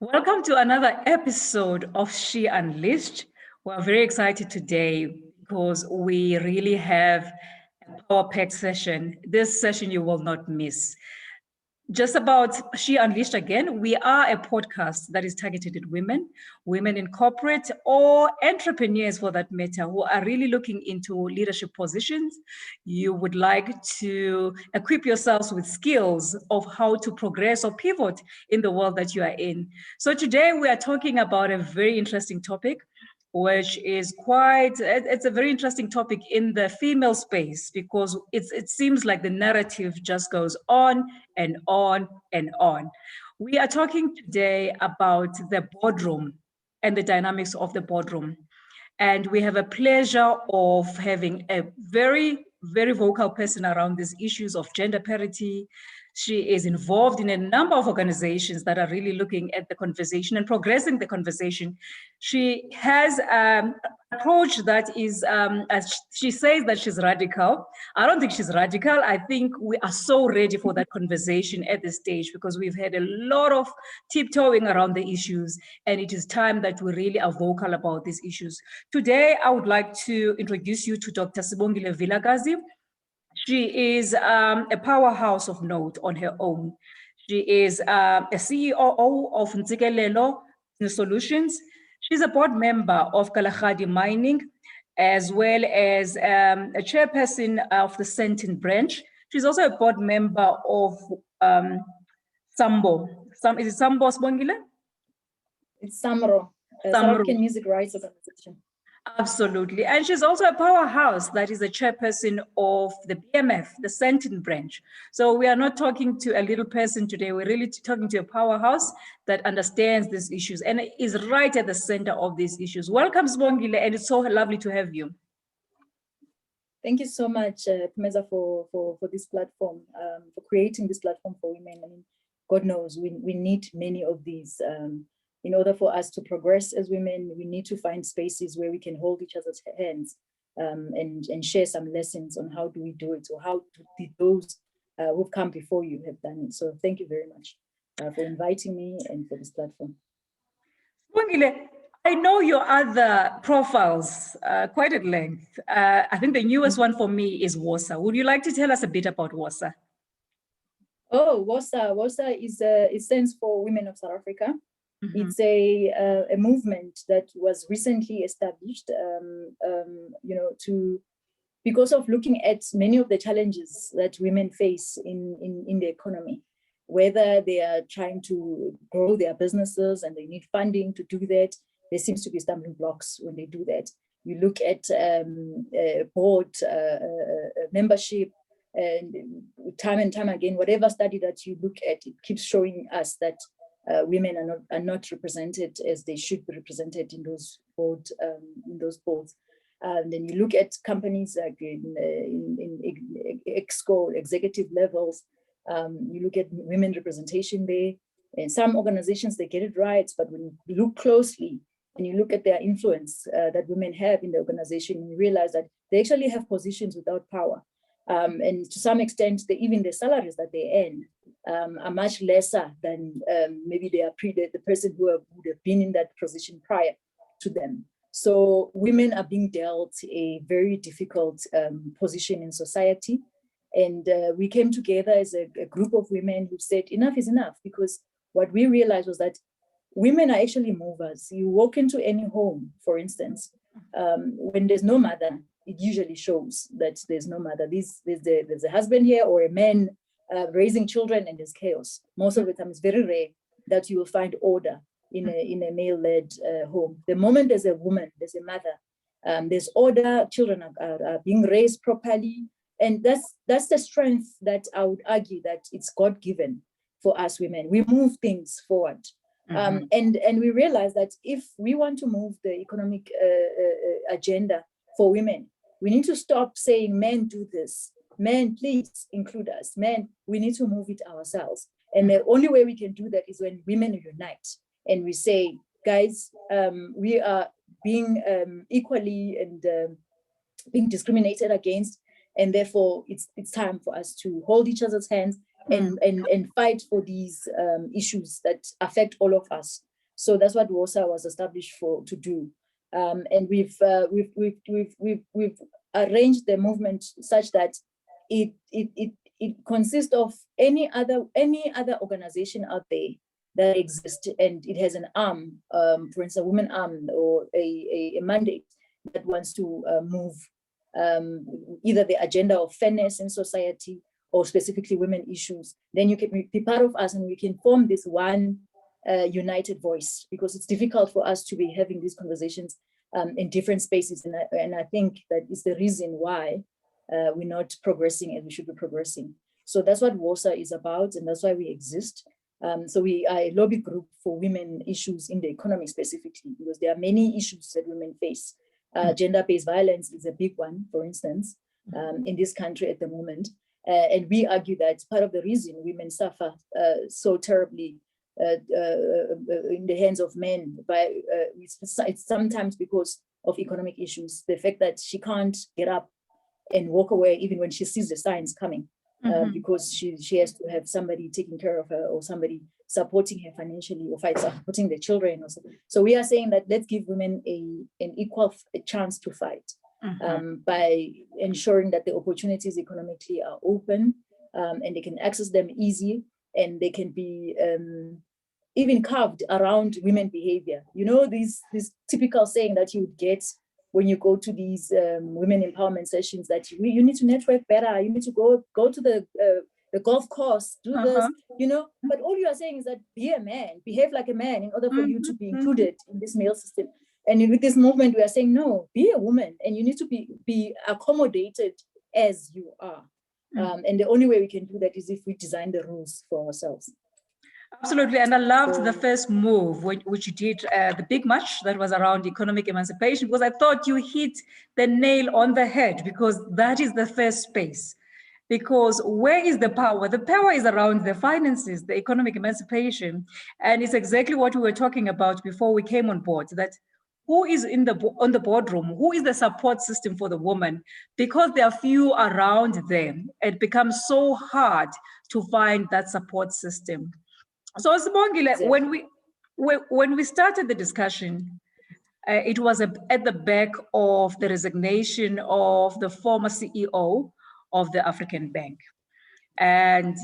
Welcome to another episode of She Unleashed. We're very excited today because we really have a power-packed session. This session you will not miss. Just about She Unleashed again, we are a podcast that is targeted at women, women in corporate or entrepreneurs for that matter, who are really looking into leadership positions. You would like to equip yourselves with skills of how to progress or pivot in the world that you are in. So today we are talking about a very interesting topic, which is it's a very interesting topic in the female space because it seems like the narrative just goes on and on and on. We are talking today about the boardroom and the dynamics of the boardroom. And we have a pleasure of having a very, very vocal person around these issues of gender parity. She is involved in a number of organizations that are really looking at the conversation and progressing the conversation. She has an approach that is, as she says that she's radical. I don't think she's radical. I think we are so ready for that conversation at this stage because we've had a lot of tiptoeing around the issues, and it is time that we really are vocal about these issues. Today, I would like to introduce you to Dr. Sibongile Vilakazi. She is a powerhouse of note on her own. She is a CEO of Ntsikelelo Solutions. She's a board member of Kalahari Mining, as well as a chairperson of the Sentin branch. She's also a board member of Sambo. Is it Sambo Sibongile? It's Samro, South African Music Rights Organization. Absolutely. And she's also a powerhouse that is a chairperson of the BMF, the Sentin branch. So we are not talking to a little person today. We're really talking to a powerhouse that understands these issues and is right at the center of these issues. Welcome, Sibongile, and it's so lovely to have you. Thank you so much, Pumeza, for this platform, for creating this platform for women. I mean, God knows we need many of these. In order for us to progress as women, we need to find spaces where we can hold each other's hands and share some lessons on how do we do it, or how do those who've come before you have done it. So thank you very much for inviting me and for this platform. I know your other profiles quite at length. I think the newest one for me is WOSA. Would you like to tell us a bit about WOSA? Oh, WOSA is it stands for Women of South Africa. Mm-hmm. It's a movement that was recently established, because of looking at many of the challenges that women face in the economy, whether they are trying to grow their businesses and they need funding to do that. There seems to be stumbling blocks when they do that. You look at board membership, and time again, whatever study that you look at, it keeps showing us that women are not represented as they should be represented in those boards. And then you look at companies like in EXCO, executive levels. You look at women representation there, and some organizations, they get it right, but when you look closely and you look at their influence that women have in the organization, you realize that they actually have positions without power. And to some extent, even the salaries that they earn are much lesser than maybe the person who would have been in that position prior to them. So women are being dealt a very difficult position in society. And we came together as a group of women who said enough is enough, because what we realized was that women are actually movers. You walk into any home, for instance, when there's no mother, it usually shows that there's no mother. There's a husband here or a man raising children, and there's chaos. Most of the time, it's very rare that you will find order in a male-led home. The moment there's a woman, there's a mother, there's order. Children are being raised properly, and that's the strength that I would argue that it's God-given for us women. We move things forward. Mm-hmm. And we realize that if we want to move the economic agenda for women, we need to stop saying, men do this. Men, please include us. Men, we need to move it ourselves. And the only way we can do that is when women unite and we say, guys, we are being equally and being discriminated against. And therefore, it's time for us to hold each other's hands and fight for these issues that affect all of us. So that's what WOSA was established to do. And we've arranged the movement such that it consists of any other organization out there that exists, and it has an arm, for instance, a women arm or a mandate that wants to move either the agenda of fairness in society or specifically women issues. Then you can be part of us, and we can form this one united voice, because it's difficult for us to be having these conversations in different spaces. And I think that is the reason why we're not progressing as we should be progressing. So that's what WOSA is about, and that's why we exist. So we are a lobby group for women issues in the economy specifically, because there are many issues that women face. Gender-based violence is a big one, for instance, in this country at the moment. And we argue that part of the reason women suffer so terribly in the hands of men, it's sometimes because of economic issues. The fact that she can't get up and walk away even when she sees the signs coming, because she has to have somebody taking care of her, or somebody supporting her financially, or supporting the children. Or so. So we are saying that let's give women an equal chance to fight by ensuring that the opportunities economically are open, and they can access them easy, and they can be even carved around women behavior. You know, this typical saying that you would get when you go to these women empowerment sessions, that you need to network better, you need to go to the golf course, do this, you know. But all you are saying is that be a man, behave like a man, in order for you to be included in this male system. And with this movement, we are saying, no, be a woman, and you need to be accommodated as you are. And the only way we can do that is if we design the rules for ourselves. Absolutely. And I loved the first move, which you did, the big march that was around economic emancipation, because I thought you hit the nail on the head, because that is the first space. Because where is the power? The power is around the finances, the economic emancipation. And it's exactly what we were talking about before we came on board, that who is on the boardroom? Who is the support system for the woman? Because there are few around them, it becomes so hard to find that support system. So Sibongile, when we started the discussion, it was at the back of the resignation of the former CEO of the African Bank. And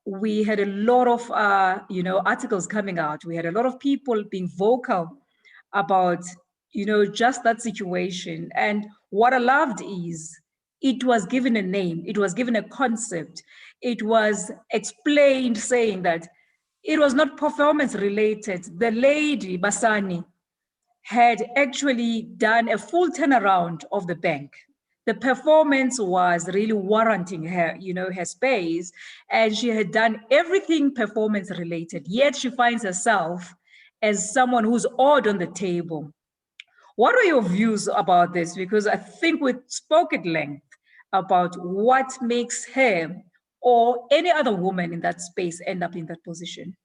we had a lot of articles coming out. We had a lot of people being vocal about just that situation. And what I loved is it was given a name, it was given a concept, it was explained, saying that it was not performance related. The lady Basani had actually done a full turnaround of the bank. The performance was really warranting her, her space, and she had done everything performance related, yet she finds herself as someone who's odd on the table. What are your views about this? Because I think we spoke at length about what makes her or any other woman in that space end up in that position.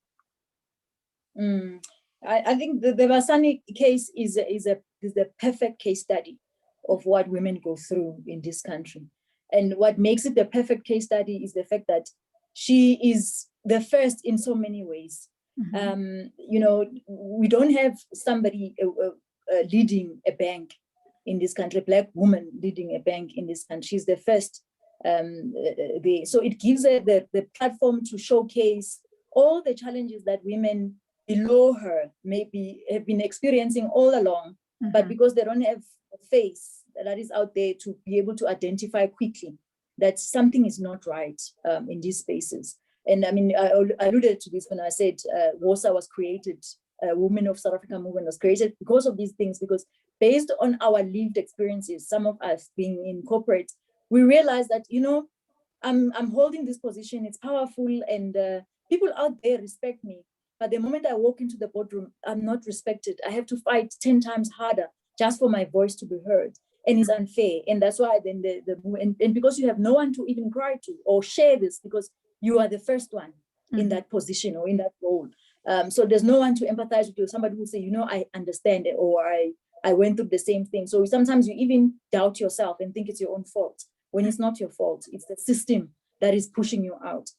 I think the Basani case is the perfect case study of what women go through in this country. And what makes it the perfect case study is the fact that she is the first in so many ways. We don't have somebody leading a bank in this country, a Black woman leading a bank in this country. She's the first. So it gives her the platform to showcase all the challenges that women below her maybe have been experiencing all along, but because they don't have a face that is out there to be able to identify quickly that something is not right in these spaces. And I mean, I alluded to this when I said WOSA was created, Women of South Africa movement was created because of these things, because based on our lived experiences, some of us being in corporate, we realized that, I'm holding this position, it's powerful, and people out there respect me. But the moment I walk into the boardroom, I'm not respected. I have to fight 10 times harder just for my voice to be heard. And it's unfair. And that's why then and because you have no one to even cry to or share this, because you are the first one in that position or in that role. So there's no one to empathize with you. Somebody will say, I understand it, or I went through the same thing. So sometimes you even doubt yourself and think it's your own fault when it's not your fault. It's the system that is pushing you out.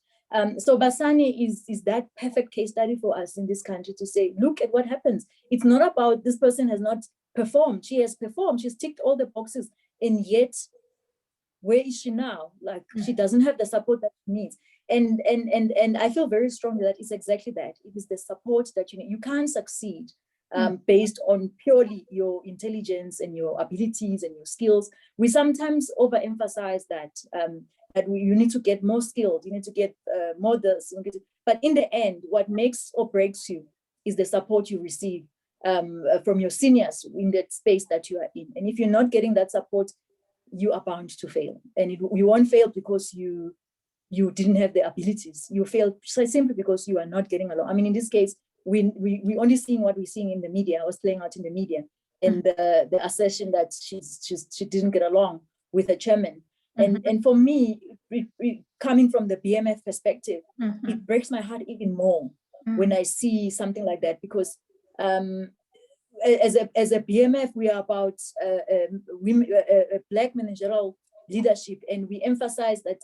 So Basani is that perfect case study for us in this country to say, look at what happens. It's not about this person has not performed. She has performed. She's ticked all the boxes. And yet, where is she now? Like, she doesn't have the support that she needs. And I feel very strongly that it's exactly that. It is the support that you need. You can't succeed based on purely your intelligence and your abilities and your skills. We sometimes overemphasize that you need to get more skilled, you need to get more this. But in the end, what makes or breaks you is the support you receive from your seniors in that space that you are in. And if you're not getting that support, you are bound to fail. And you won't fail because you didn't have the abilities. You fail simply because you are not getting along. I mean, in this case, we only seeing what we're seeing in the media. I was playing out in the media, and the assertion that she didn't get along with the chairman. And for me, coming from the BMF perspective, it breaks my heart even more when I see something like that, because as a BMF, we are about women, Black managerial leadership, and we emphasize that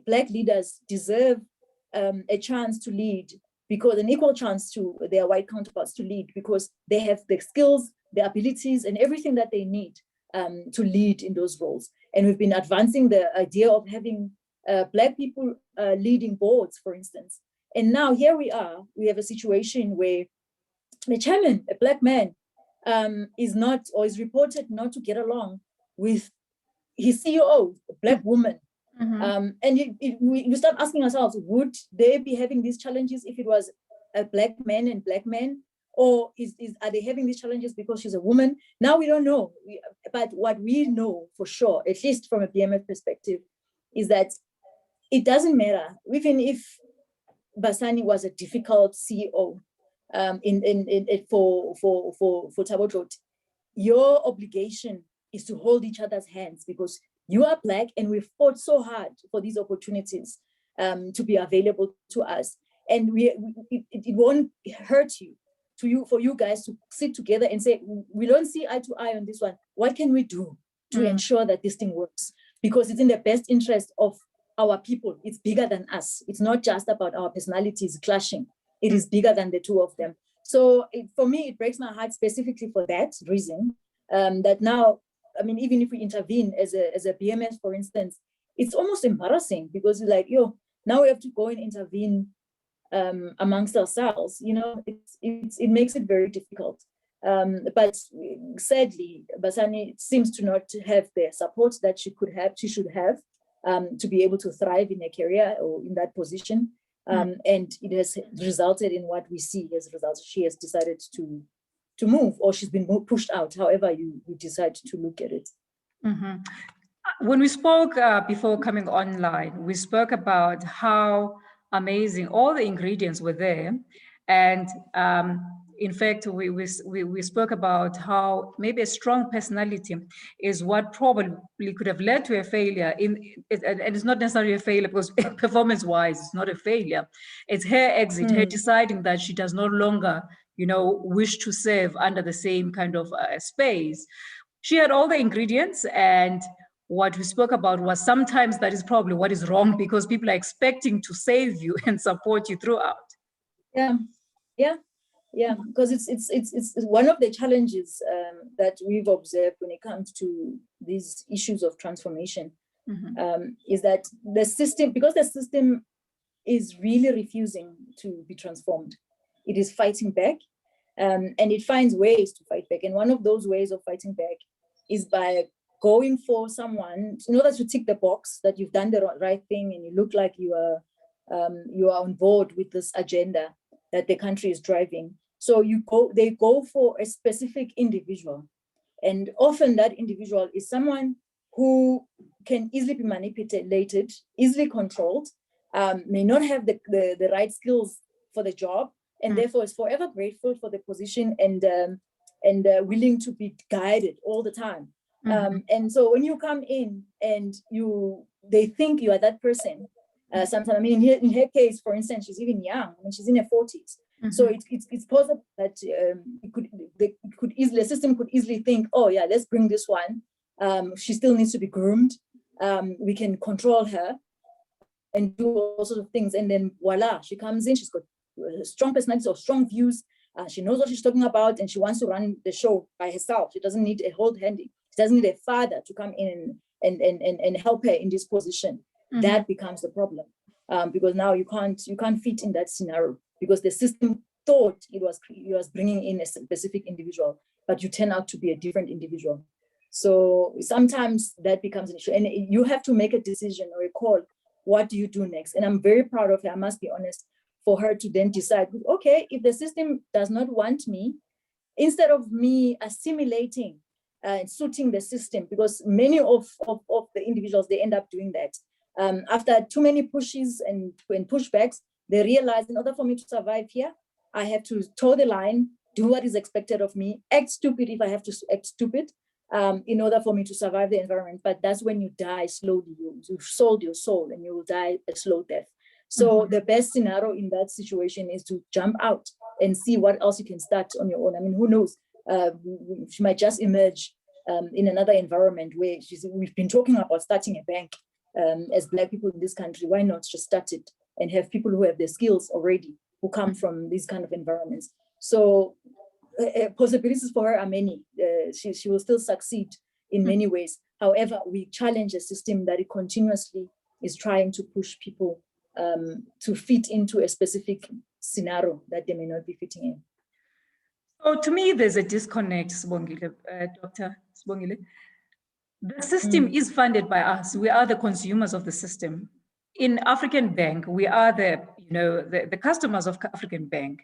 Black leaders deserve a chance to lead, because an equal chance to their white counterparts to lead, because they have the skills, the abilities, and everything that they need to lead in those roles. And we've been advancing the idea of having Black people leading boards, for instance. And now here we have a situation where the chairman, a Black man, is not, or is reported not to get along with his CEO, a Black woman. And we start asking ourselves, would they be having these challenges if it was a Black man and Black men? Or are they having these challenges because she's a woman? Now we don't know. But what we know for sure, at least from a BMF perspective, is that it doesn't matter. Even if Basani was a difficult CEO for Thabo, your obligation is to hold each other's hands, because you are Black and we fought so hard for these opportunities to be available to us. And it won't hurt for you guys to sit together and say, we don't see eye to eye on this one. What can we do to ensure that this thing works? Because it's in the best interest of our people. It's bigger than us. It's not just about our personalities clashing. It is bigger than the two of them. So for me, it breaks my heart specifically for that reason, that now, I mean, even if we intervene as a BMS, for instance, it's almost embarrassing, because it's like, now we have to go and intervene amongst ourselves. It makes it very difficult. But sadly, Basani seems to not have the support that she should have to be able to thrive in a career or in that position. And it has resulted in what we see as a result. She has decided to move, or she's been pushed out, however you decide to look at it. When we spoke before coming online, we spoke about how amazing all the ingredients were there. And in fact, we spoke about how maybe a strong personality is what probably could have led to a failure. And it's not necessarily a failure because performance-wise, it's not a failure. It's her exit, her deciding that she does no longer, wish to serve under the same kind of space. She had all the ingredients, and what we spoke about was sometimes that is probably what is wrong, because people are expecting to save you and support you throughout. Yeah, because it's one of the challenges that we've observed when it comes to these issues of transformation, is that the system is really refusing to be transformed. It is fighting back, and it finds ways to fight back. And one of those ways of fighting back is by going for someone in order to tick the box that you've done the right thing and you look like you are on board with this agenda that the country is driving. So they go for a specific individual, and often that individual is someone who can easily be manipulated, easily controlled, may not have the right skills for the job, and therefore is forever grateful for the position and willing to be guided all the time. And so when you come in and they think you are that person, sometimes, I mean, in her case, for instance, she's even young. I mean, she's in her 40s. So it's possible that the system could easily think, oh yeah, let's bring this one. She still needs to be groomed. We can control her. and do all sorts of things. And then voila, she comes in, she's got strong personality or strong views. She knows what she's talking about, and she wants to run the show by herself. She doesn't need a hold handy. She doesn't need a father to come in and help her in this position. That becomes the problem, because now you can't fit in that scenario, because the system thought it was bringing in a specific individual, but you turn out to be a different individual. So sometimes that becomes an issue, and you have to make a decision or a call. What do you do next? And I'm very proud of her, I must be honest, for her to then decide, okay, if the system does not want me, instead of me assimilating and suiting the system, because many of the individuals, they end up doing that. After too many pushes and pushbacks, they realize in order for me to survive here, I have to toe the line, do what is expected of me, act stupid if I have to act stupid, in order for me to survive the environment. But that's when you die slowly. You've sold your soul and you will die a slow death. So the best scenario in that situation is to jump out and see what else you can start on your own. I mean, who knows? She might just emerge in another environment where we've been talking about starting a bank as Black people in this country. Why not just start it and have people who have the skills already, who come from these kind of environments? So possibilities for her are many. She will still succeed in many ways. However, we challenge a system that it continuously is trying to push people to fit into a specific scenario that they may not be fitting in. So to me, there's a disconnect, Dr. Sibongile. The system is funded by us. We are the consumers of the system. In African Bank, we are the customers of African Bank.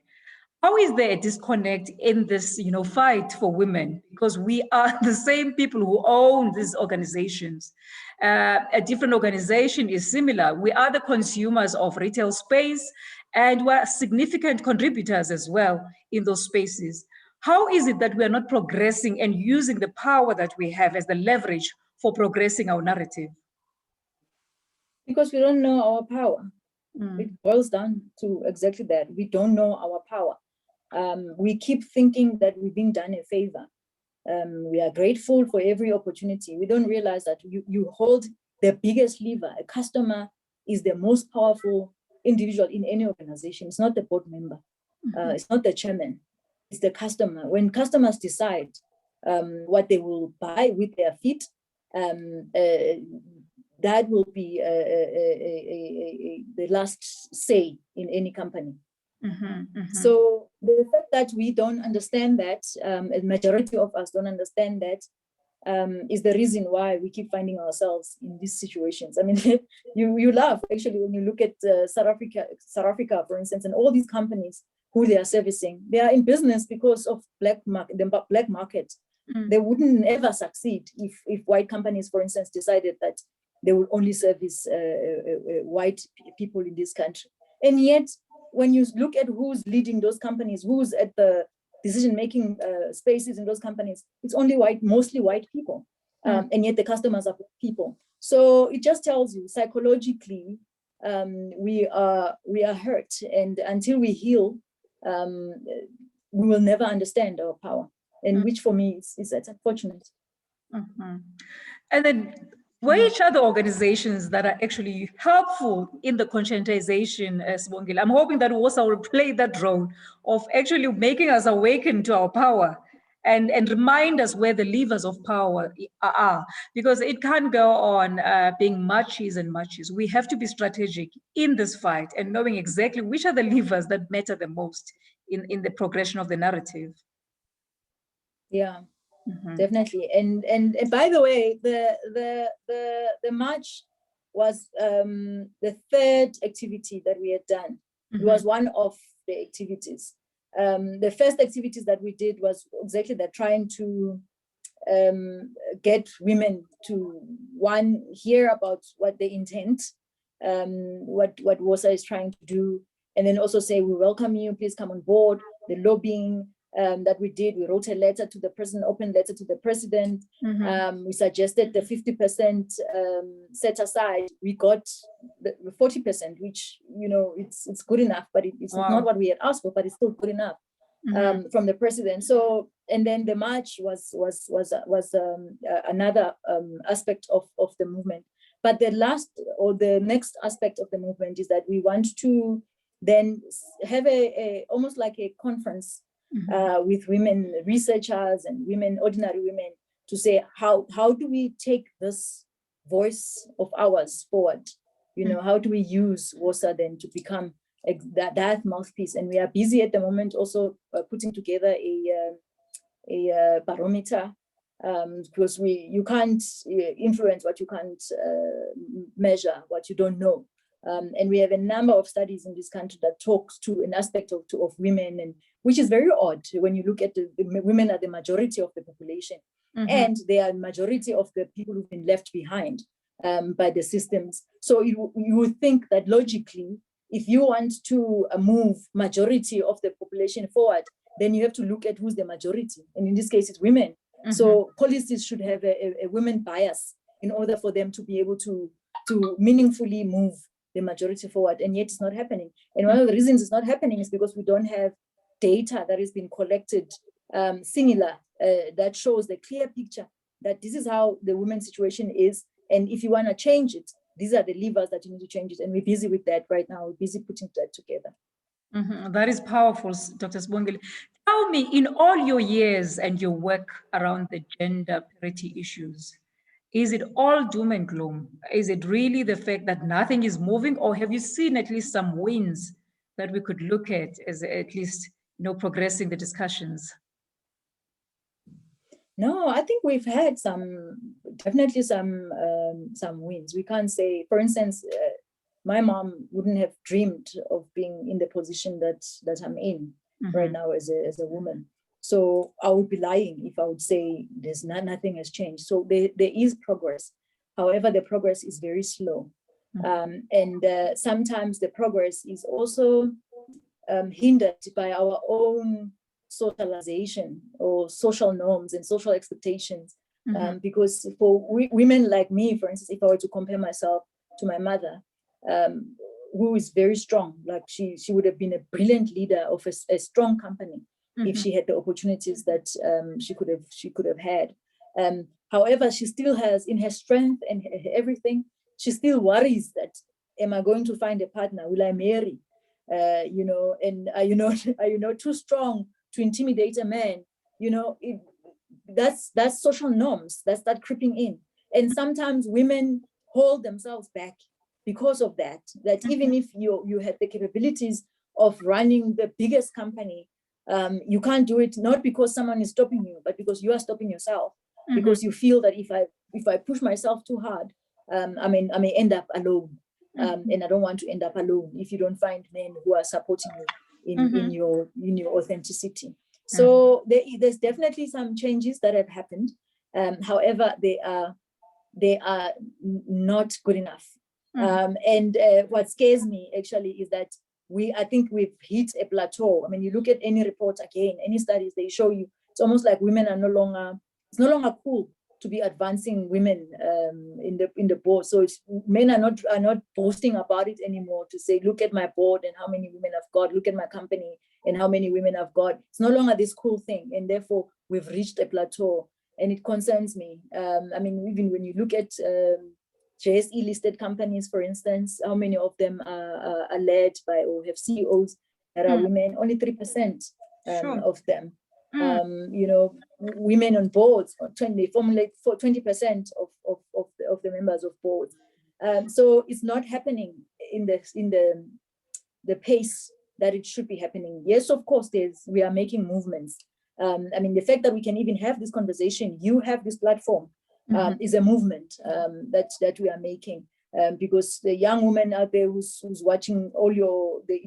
How is there a disconnect in this, fight for women? Because we are the same people who own these organizations. A different organization is similar. We are the consumers of retail space, and we're significant contributors as well in those spaces. How is it that we are not progressing and using the power that we have as the leverage for progressing our narrative? Because we don't know our power. It boils down to exactly that. We don't know our power. We keep thinking that we've been done a favor. We are grateful for every opportunity. We don't realize that you hold the biggest lever. A customer is the most powerful individual in any organization. It's not the board member. It's not the chairman. It's the customer. When customers decide what they will buy with their feet, that will be the last say in any company. So the fact that we don't understand that, a majority of us don't understand that, is the reason why we keep finding ourselves in these situations. I mean, you laugh actually when you look at South Africa, for instance, and all these companies who they are servicing. They are in business because of the black market. They wouldn't ever succeed if white companies, for instance, decided that they will only service white people in this country. And yet, when you look at who's leading those companies, who's at the decision-making spaces in those companies, it's only mostly white people. And yet the customers are people. So it just tells you psychologically, we are hurt. And until we heal, we will never understand our power. And which for me is unfortunate. And then which are the organizations that are actually helpful in the conscientization, Sibongile? I'm hoping that WOSA will play that role of actually making us awaken to our power and remind us where the levers of power are, because it can't go on being matches and matches. We have to be strategic in this fight and knowing exactly which are the levers that matter the most in the progression of the narrative. Yeah. Definitely. And by the way, the march was the third activity that we had done. It was one of the activities. The first activities that we did was exactly that, trying to get women to, one, hear about what they intend, what WOSA is trying to do, and then also say, we welcome you, please come on board. The lobbying that we did, we wrote a letter to the president, open letter to the president. We suggested the 50% set aside. We got the 40%, which, it's good enough, but it's not what we had asked for, but it's still good enough from the president. So, and then the march was another aspect of the movement. But the last or the next aspect of the movement is that we want to then have a almost like a conference with women researchers and women, ordinary women, to say how do we take this voice of ours forward? You know, how do we use WOSA then to become that mouthpiece? And we are busy at the moment also putting together a barometer, because you can't influence what you can't measure, what you don't know. And we have a number of studies in this country that talks to an aspect of women, and which is very odd when you look at the women are the majority of the population, and they are majority of the people who've been left behind by the systems. So you would think that logically, if you want to move majority of the population forward, then you have to look at who's the majority. And in this case, it's women. So policies should have a women bias in order for them to be able to meaningfully move the majority forward. And yet it's not happening. And one of the reasons it's not happening is because we don't have data that has been collected similar that shows the clear picture that this is how the women's situation is. And if you want to change it, these are the levers that you need to change it. And we're busy with that right now. We're busy putting that together. That is powerful, Dr. Sibongile. Tell me, in all your years and your work around the gender parity issues, is it all doom and gloom? Is it really the fact that nothing is moving, or have you seen at least some wins that we could look at as at least, progressing the discussions? No, I think we've had definitely some wins. We can't say, for instance, my mom wouldn't have dreamed of being in the position that I'm in right now as a woman. So I would be lying if I would say nothing has changed. So there is progress. However, the progress is very slow. And sometimes the progress is also hindered by our own socialization or social norms and social expectations. Because for women like me, for instance, if I were to compare myself to my mother, who is very strong, like she would have been a brilliant leader of a strong company if she had the opportunities that she could have had. However, she still has, in her strength and everything, she still worries that, am I going to find a partner? Will I marry? And are you not too strong to intimidate a man? That's social norms that creeping in. And sometimes women hold themselves back because of that even if you have the capabilities of running the biggest company, you can't do it, not because someone is stopping you, but because you are stopping yourself, because you feel that if I push myself too hard, I may end up alone. And I don't want to end up alone if you don't find men who are supporting you in your authenticity. So there's definitely some changes that have happened. However, they are not good enough. And what scares me actually is that I think we've hit a plateau. I mean, you look at any report again, any studies, they show you it's almost like women are it's no longer cool to be advancing women in the board. So men are not boasting about it anymore to say, look at my board and how many women I've got, look at my company and how many women I've got. It's no longer this cool thing. And therefore we've reached a plateau, and it concerns me. I mean, even when you look at JSE listed companies, for instance, how many of them are led by or have CEOs that are women? Only 3% of them. Women on boards, formulate for 20% of the members of boards. So it's not happening in the pace that it should be happening. Yes, of course, we are making movements. I mean, the fact that we can even have this conversation, you have this platform, is a movement that we are making. Because the young woman out there who's watching all the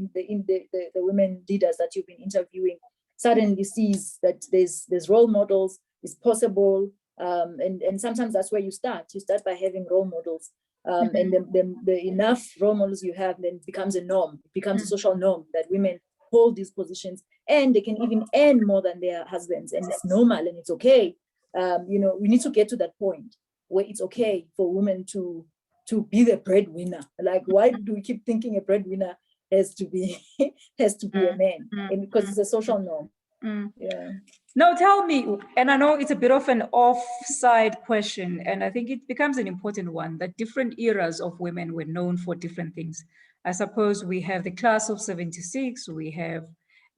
women leaders that you've been interviewing suddenly sees that there's role models, it's possible, and sometimes that's where you start by having role models, and the enough role models you have then becomes a norm, it becomes a social norm that women hold these positions, and they can even earn more than their husbands, and it's normal and it's okay. We need to get to that point where it's okay for women to be the breadwinner. Like, why do we keep thinking a breadwinner has to be a man? And because it's a social norm. Yeah. Now tell me, and I know it's a bit of an offside question, and I think it becomes an important one, that different eras of women were known for different things. I suppose we have the class of 76, we have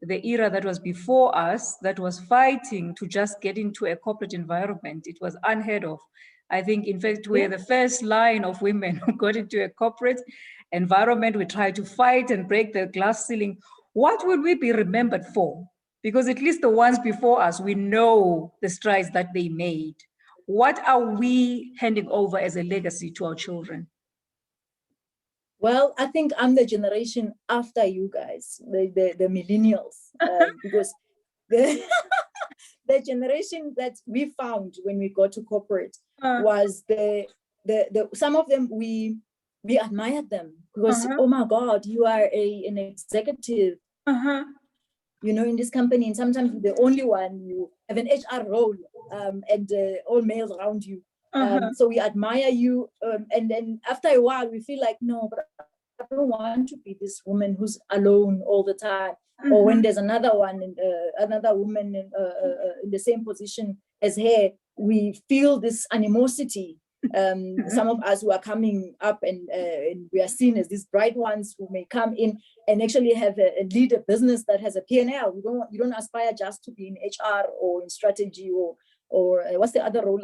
the era that was before us that was fighting to just get into a corporate environment. It was unheard of. I think, in fact, we're the first line of women who got into a corporate environment. We tried to fight and break the glass ceiling. What will we be remembered for? Because at least the ones before us, we know the strides that they made. What are we handing over as a legacy to our children? Well, I think I'm the generation after you guys, the millennials, because the, the generation that we found when we got to corporate was the some of them we admired them because oh my God, you are an executive, you know, in this company, and sometimes you're the only one, you have an HR role, and all males around you. So we admire you, and then after a while we feel like, no, but I don't want to be this woman who's alone all the time. Or when there's another one, another woman in the same position as her, we feel this animosity. Some of us who are coming up and we are seen as these bright ones who may come in and actually have lead a business that has a P&L. You don't aspire just to be in HR or in strategy or what's the other role?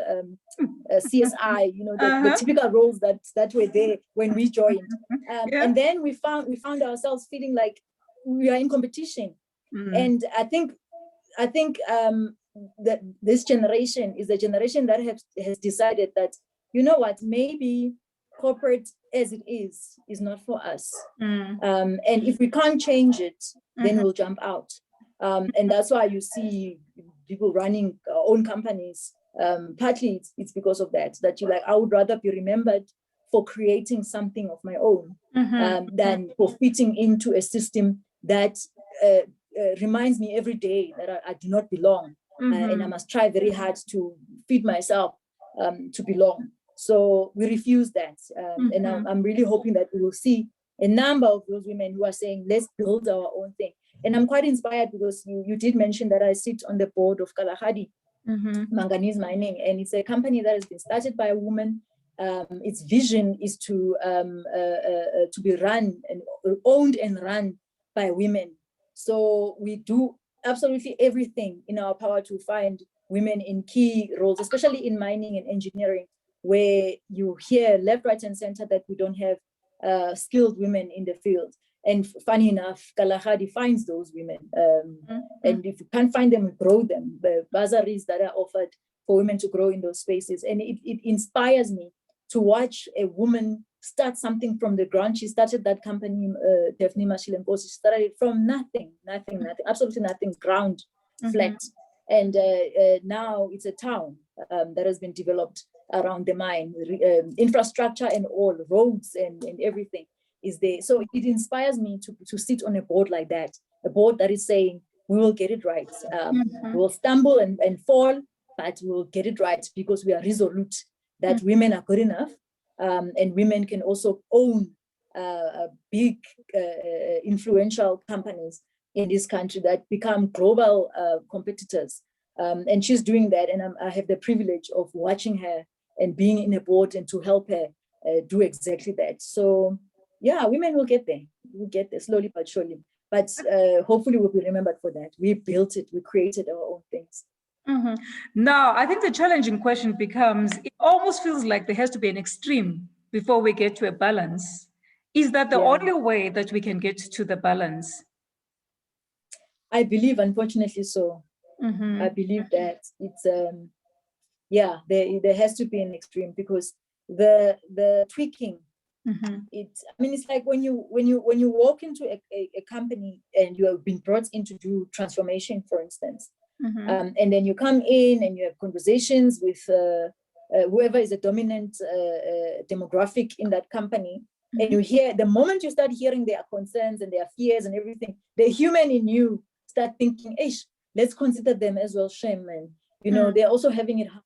CSI, you know, the typical roles that were there when we joined. And then we found ourselves feeling like we are in competition. And I think that this generation is a generation that has decided that, you know what, maybe corporate as it is not for us. And if we can't change it, then we'll jump out. And that's why you see people running own companies. Partly it's because of that you're like, I would rather be remembered for creating something of my own than for fitting into a system that reminds me every day that I do not belong. And I must try very hard to feed myself to belong. So we refuse that. And I'm really hoping that we will see a number of those women who are saying, let's build our own thing. And I'm quite inspired because you did mention that I sit on the board of Kalahari Manganese Mining, and it's a company that has been started by a woman. Its vision is to be run and owned and run by women. So we do absolutely everything in our power to find women in key roles, especially in mining and engineering, where you hear left, right, and center that we don't have skilled women in the field. And funny enough, Kalahari finds those women. And if you can't find them, we grow them. The bursaries that are offered for women to grow in those spaces. And it inspires me to watch a woman start something from the ground. She started that company, Daphne Mashilenkosi. She started it from nothing, absolutely nothing, ground, flat. And now it's a town that has been developed around the mine, infrastructure and all, roads and everything is there. So it inspires me to sit on a board like that, a board that is saying, we will get it right. We will stumble and fall, but we will get it right because we are resolute that women are good enough, and women can also own big influential companies in this country that become global competitors. And she's doing that, and I have the privilege of watching her and being in a board and to help her do exactly that. So yeah, women will get there. We'll get there slowly but surely. But hopefully we'll be remembered for that. We built it, we created our own things. Now, I think the challenging question becomes, it almost feels like there has to be an extreme before we get to a balance. Is that the only way that we can get to the balance? I believe, unfortunately, so. I believe that it's, there has to be an extreme, because the tweaking, it's like when you walk into a company and you have been brought in to do transformation, for instance, and then you come in and you have conversations with whoever is a dominant demographic in that company, and you hear, the moment you start hearing their concerns and their fears and everything, the human in you start thinking, let's consider them as well, shame, and they're also having it hard.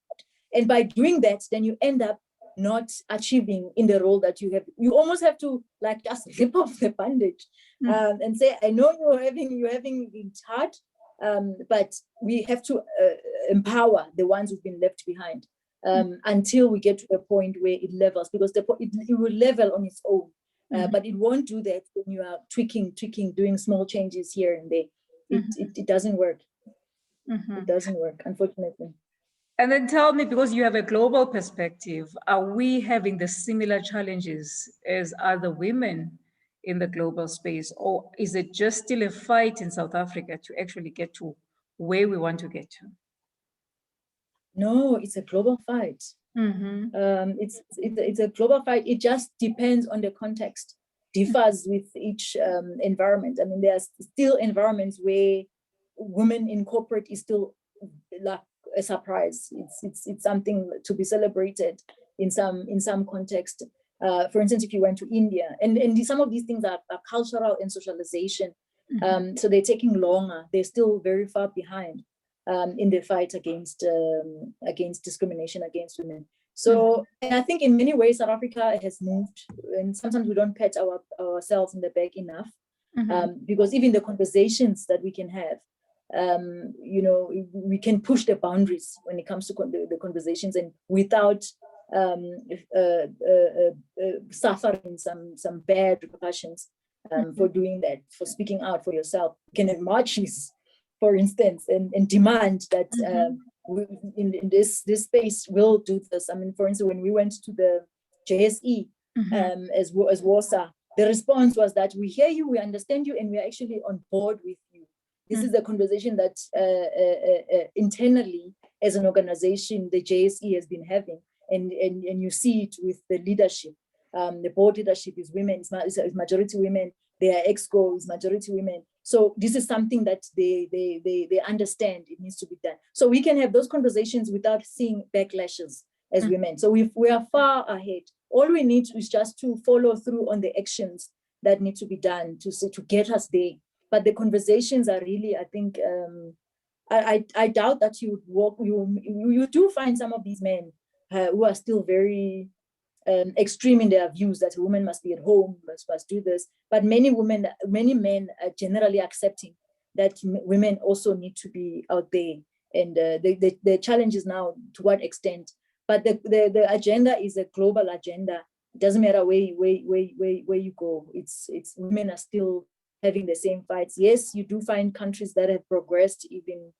And by doing that, then you end up not achieving in the role that you have. You almost have to just rip off the bandage and say, I know you're having it hard, But we have to empower the ones who've been left behind until we get to a point where it levels, because it will level on its own. But it won't do that when you are tweaking, doing small changes here and there. It doesn't work. It doesn't work, unfortunately. And then tell me, because you have a global perspective, are we having the similar challenges as other women in the global space? Or is it just still a fight in South Africa to actually get to where we want to get to? No, it's a global fight. It's a global fight. It just depends on the context, differs with each environment. I mean, there are still environments where women in corporate is still like a surprise. It's something to be celebrated in some context. For instance, if you went to India, and some of these things are cultural and socialization, so they're taking longer. They're still very far behind in the fight against discrimination against women. So, and I think in many ways South Africa has moved, and sometimes we don't pat ourselves in the back enough, because even the conversations that we can have, we can push the boundaries when it comes to the conversations, and without suffering some bad repercussions for doing that, for speaking out for yourself. You can have marches, for instance, and demand that in this space will do this. I mean, for instance, when we went to the JSE as WASA, the response was that we hear you, we understand you, and we are actually on board with you. This is a conversation that internally, as an organization, the JSE has been having, and you see it with the leadership. The board leadership is women, is majority women. Their exco is majority women. So this is something that they understand it needs to be done. So we can have those conversations without seeing backlashes as women. So we are far ahead. All we need is just to follow through on the actions that need to be done to get us there. But the conversations are really, I think, I doubt that you do find some of these men who are still very extreme in their views that women must be at home, must do this. But many men are generally accepting that women also need to be out there. And the challenge is now to what extent. But the agenda is a global agenda. It doesn't matter where you go. It's women are still having the same fights. Yes, you do find countries that have progressed even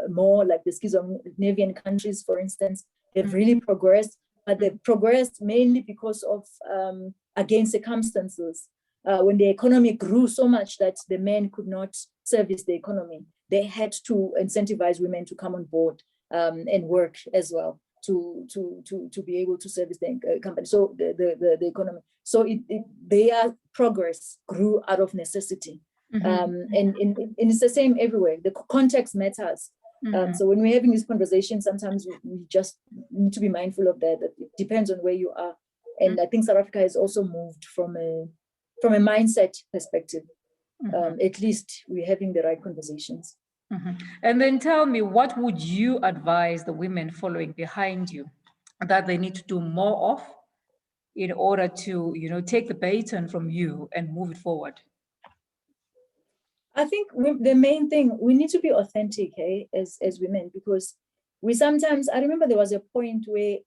more, like the Scandinavian countries, for instance. They've really progressed, but they've progressed mainly because of against circumstances. When the economy grew so much that the men could not service the economy, they had to incentivize women to come on board and work as well to be able to service the company. So the economy. So their progress grew out of necessity. And it's the same everywhere. The context matters. So when we're having these conversations, sometimes we just need to be mindful of that. That it depends on where you are. And I think South Africa has also moved from a mindset perspective. At least we're having the right conversations. And then tell me, what would you advise the women following behind you that they need to do more of in order to, take the baton from you and move it forward? I think the main thing, we need to be authentic, as women, because we sometimes, I remember there was a point where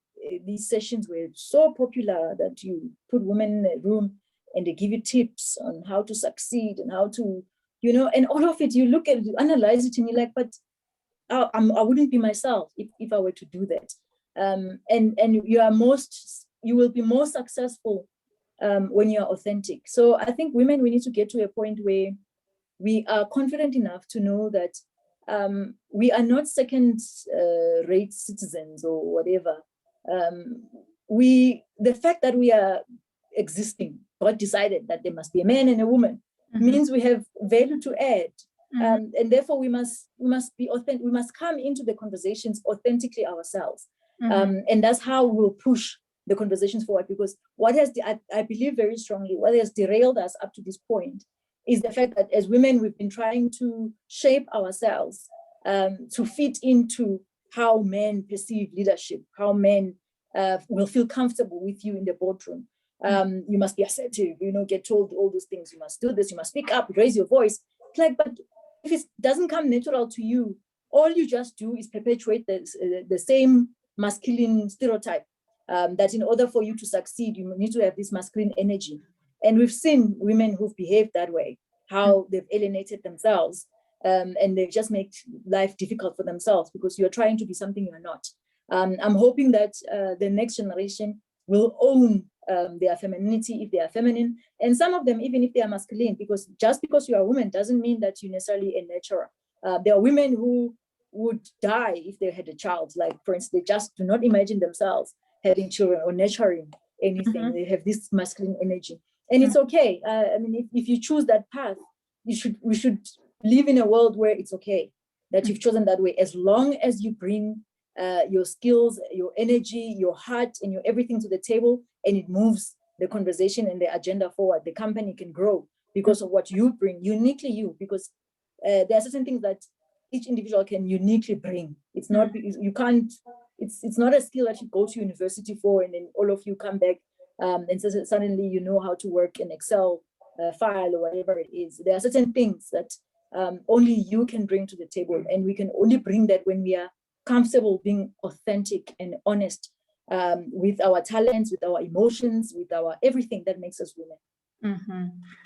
these sessions were so popular that you put women in a room and they give you tips on how to succeed and how to, and all of it, you look at it, you analyze it, and you're like, but I wouldn't be myself if I were to do that. And you will be more successful when you're authentic. So I think women, we need to get to a point where we are confident enough to know that we are not second-rate citizens or whatever. The fact that we are existing, God decided that there must be a man and a woman, means we have value to add. And therefore we must be authentic. We must come into the conversations authentically ourselves. And that's how we'll push the conversations forward, because I believe very strongly, what has derailed us up to this point is the fact that as women, we've been trying to shape ourselves to fit into how men perceive leadership, how men will feel comfortable with you in the boardroom. You must be assertive, get told all those things. You must do this, you must speak up, raise your voice. It's like, but if it doesn't come natural to you, all you just do is perpetuate the same masculine stereotype, that in order for you to succeed, you need to have this masculine energy. And we've seen women who've behaved that way, how they've alienated themselves, and they just make life difficult for themselves because you're trying to be something you're not. I'm hoping that the next generation will own their femininity if they are feminine, and some of them even if they are masculine, because just because you are a woman doesn't mean that you're necessarily a nurturer. There are women who would die if they had a child. Like, for instance, they just do not imagine themselves having children or nurturing anything. They have this masculine energy, and it's okay. I mean, if you choose that path, we should live in a world where it's okay that you've chosen that way, as long as you bring your skills, your energy, your heart, and your everything to the table, and it moves the conversation and the agenda forward. The company can grow because of what you bring, uniquely you, because there are certain things that each individual can uniquely bring. It's not, you can't, it's not a skill that you go to university for and then all of you come back and so suddenly you know how to work an Excel file or whatever it is. There are certain things that only you can bring to the table, and we can only bring that when we are comfortable being authentic and honest with our talents, with our emotions, with our everything that makes us women.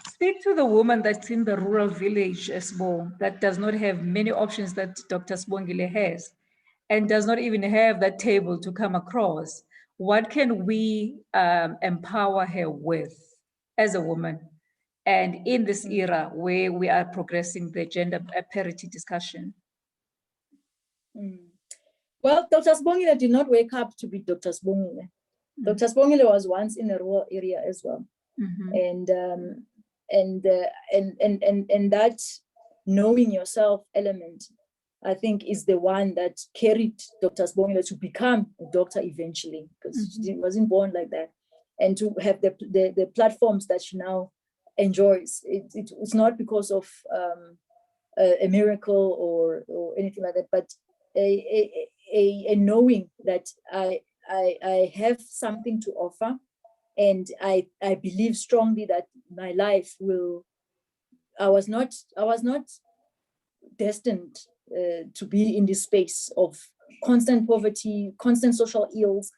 Speak to the woman that's in the rural village as well, that does not have many options that Dr. Sibongile has, and does not even have that table to come across. What can we empower her with as a woman? And in this era where we are progressing the gender parity discussion. Well, Dr. Sibongile did not wake up to be Dr. Sibongile. Dr. Sibongile was once in a rural area as well. And that knowing yourself element, I think, is the one that carried Dr. Sibongile to become a doctor eventually, because she wasn't born like that, and to have the platforms that she now enjoys. It's not because of a miracle or anything like that, but a knowing that I have something to offer. And I believe strongly that my life will, I was not destined to be in this space of constant poverty, constant social ills,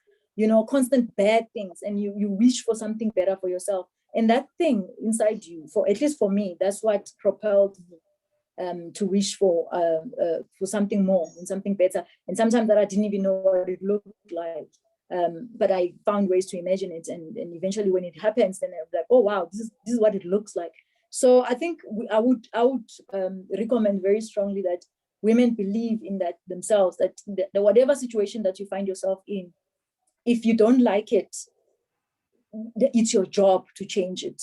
constant bad things. And you wish for something better for yourself. And that thing inside you, for at least for me, that's what propelled me to wish for something more and something better. And sometimes that I didn't even know what it looked like. But I found ways to imagine it, and eventually when it happens, then I'm like, oh wow, this is what it looks like. So I think I would recommend very strongly that women believe in that themselves, that whatever situation that you find yourself in, if you don't like it, it's your job to change it.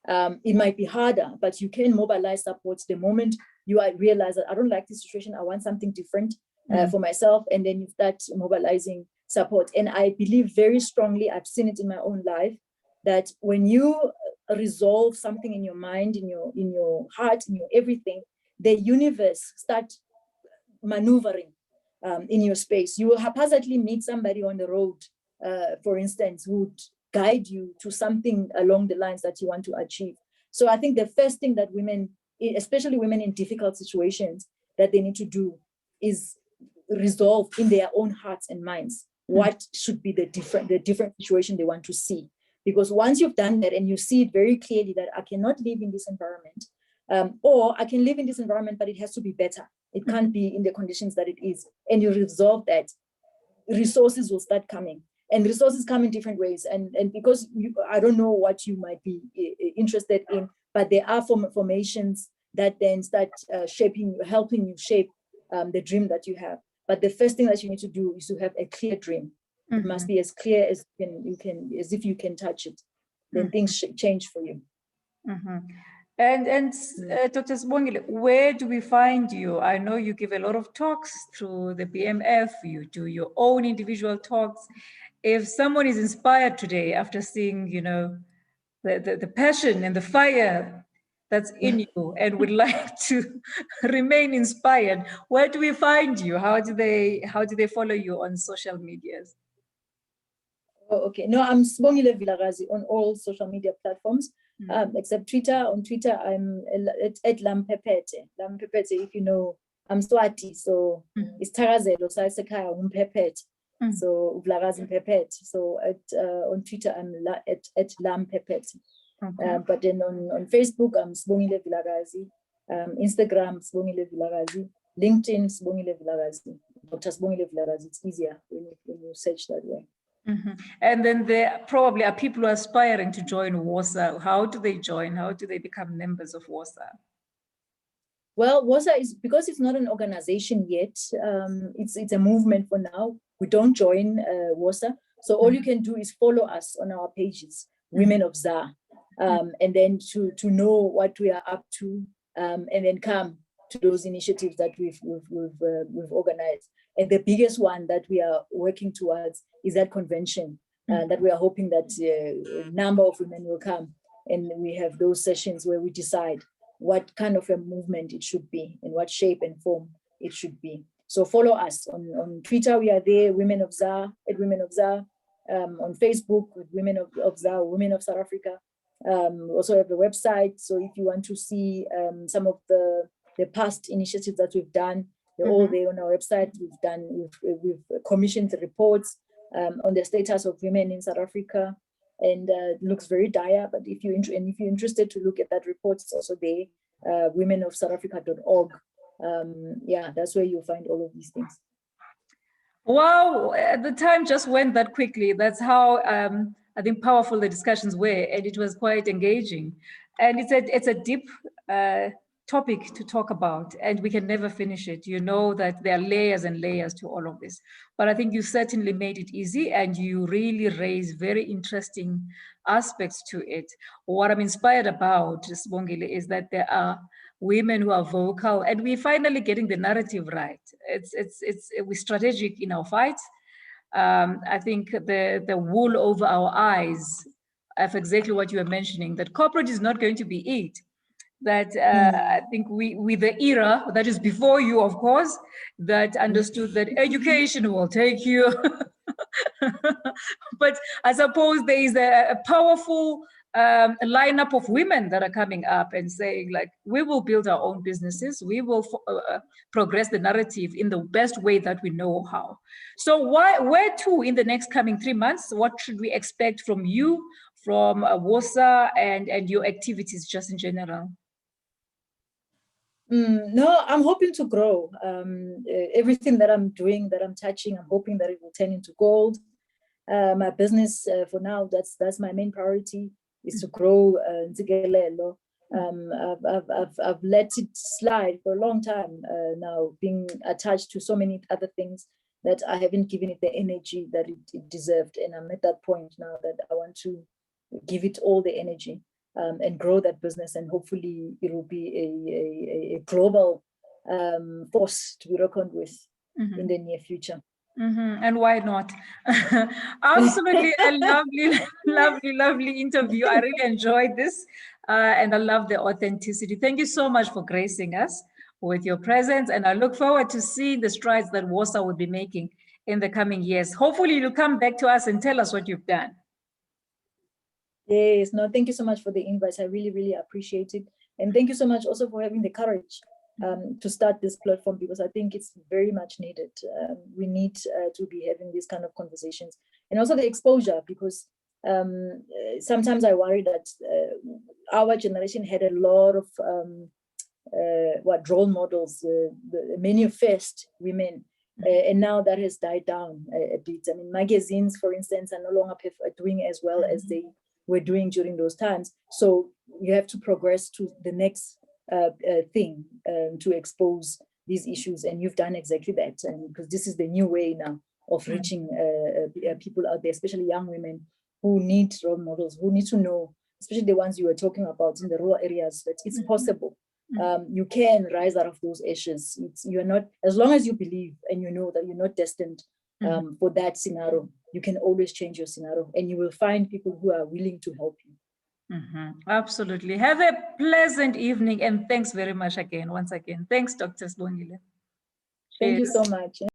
It might be harder, but you can mobilize support the moment you realize that I don't like this situation, I want something different for myself, and then you start mobilizing support. And I believe very strongly, I've seen it in my own life, that when you resolve something in your mind, in your heart, in your everything, the universe starts maneuvering in your space. You will haphazardly meet somebody on the road, for instance, who would guide you to something along the lines that you want to achieve. So I think the first thing that women, especially women in difficult situations, that they need to do is resolve in their own hearts and minds what should be the different situation they want to see. Because once you've done that and you see it very clearly that I cannot live in this environment, or I can live in this environment, but it has to be better. It can't be in the conditions that it is. And you resolve that, resources will start coming. And resources come in different ways. And because I don't know what you might be interested in, but there are formations that then start helping you shape the dream that you have. But the first thing that you need to do is to have a clear dream. It must be as clear as as if you can touch it. Then things change for you. And Dr. Sibongile, where do we find you? I know you give a lot of talks through the BMF. You do your own individual talks. If someone is inspired today after seeing, the passion and the fire that's in you and would like to remain inspired, where do we find you? How do they follow you on social medias? Oh, okay. No, I'm Sibongile Vilakazi on all social media platforms. except Twitter. On Twitter, I'm at Lampepete. Lampepete, if you know, I'm Swati, so it's Tarazelo, so I say Umpepete. So Vilakazi Mpepete. So on Twitter, I'm at Lampepete. Okay. But then on Facebook, I'm Sibongile Vilakazi. Instagram, Sibongile Vilakazi. LinkedIn, Sibongile Vilakazi. Dr. Sibongile Vilakazi. It's easier when you search that way. And then there probably are people who are aspiring to join WOSA. How do they join? How do they become members of WOSA? Well, WOSA is, because it's not an organization yet, it's a movement for now. We don't join WOSA. So all you can do is follow us on our pages, Women of ZA, and then to know what we are up to, and then come to those initiatives that we've organized. And the biggest one that we are working towards is that convention, that we are hoping that a number of women will come, and we have those sessions where we decide what kind of a movement it should be, in what shape and form it should be. So follow us on Twitter. We are there, Women of ZA, at Women of ZA. On Facebook with Women of ZA, Women of South Africa. We also have the website. So if you want to see some of the past initiatives that we've done, they're all there on our website. We've commissioned reports on the status of women in South Africa, and it looks very dire. But if you're interested to look at that report, it's also there, womenofsouthafrica.org. Yeah, that's where you'll find all of these things. Wow, the time just went that quickly. That's how I think powerful the discussions were, and it was quite engaging. And it's a deep topic to talk about, and we can never finish it. You know that there are layers and layers to all of this. But I think you certainly made it easy, and you really raised very interesting aspects to it. What I'm inspired about, Sibongile, is that there are women who are vocal, and we're finally getting the narrative right. We're strategic in our fights. I think the wool over our eyes of exactly what you were mentioning, that corporate is not going to be it. That I think we the era that is before you, of course, that understood that education will take you. But I suppose there is a powerful lineup of women that are coming up and saying, like, we will build our own businesses. We will progress the narrative in the best way that we know how. So where to in the next coming 3 months? What should we expect from you, from WOSA and your activities just in general? No, I'm hoping to grow. Everything that I'm doing, that I'm touching, I'm hoping that it will turn into gold. My business for now, that's my main priority, is to grow Ntsikelelo. I've let it slide for a long time now, being attached to so many other things that I haven't given it the energy that it deserved. And I'm at that point now that I want to give it all the energy. And grow that business, and hopefully it will be a global force to be reckoned with in the near future. And why not? Absolutely a lovely interview. I really enjoyed this, and I love the authenticity. Thank you so much for gracing us with your presence, and I look forward to seeing the strides that WOSA will be making in the coming years. Hopefully you'll come back to us and tell us what you've done. Yes, no, thank you so much for the invite. I really, really appreciate it. And thank you so much also for having the courage to start this platform, because I think it's very much needed. We need to be having these kind of conversations, and also the exposure, because sometimes I worry that our generation had a lot of role models, many first women, and now that has died down a bit. I mean, magazines, for instance, are no longer doing as well as they were doing during those times. So you have to progress to the next thing to expose these issues, and you've done exactly that. And because this is the new way now of reaching people out there, especially young women who need role models, who need to know, especially the ones you were talking about in the rural areas, that it's possible. You can rise out of those ashes. You're not, as long as you believe and you know that you're not destined for that scenario, you can always change your scenario, and you will find people who are willing to help you. Absolutely. Have a pleasant evening, and thanks very much again, once again. Thanks, Dr. Sibongile. Thank you so much.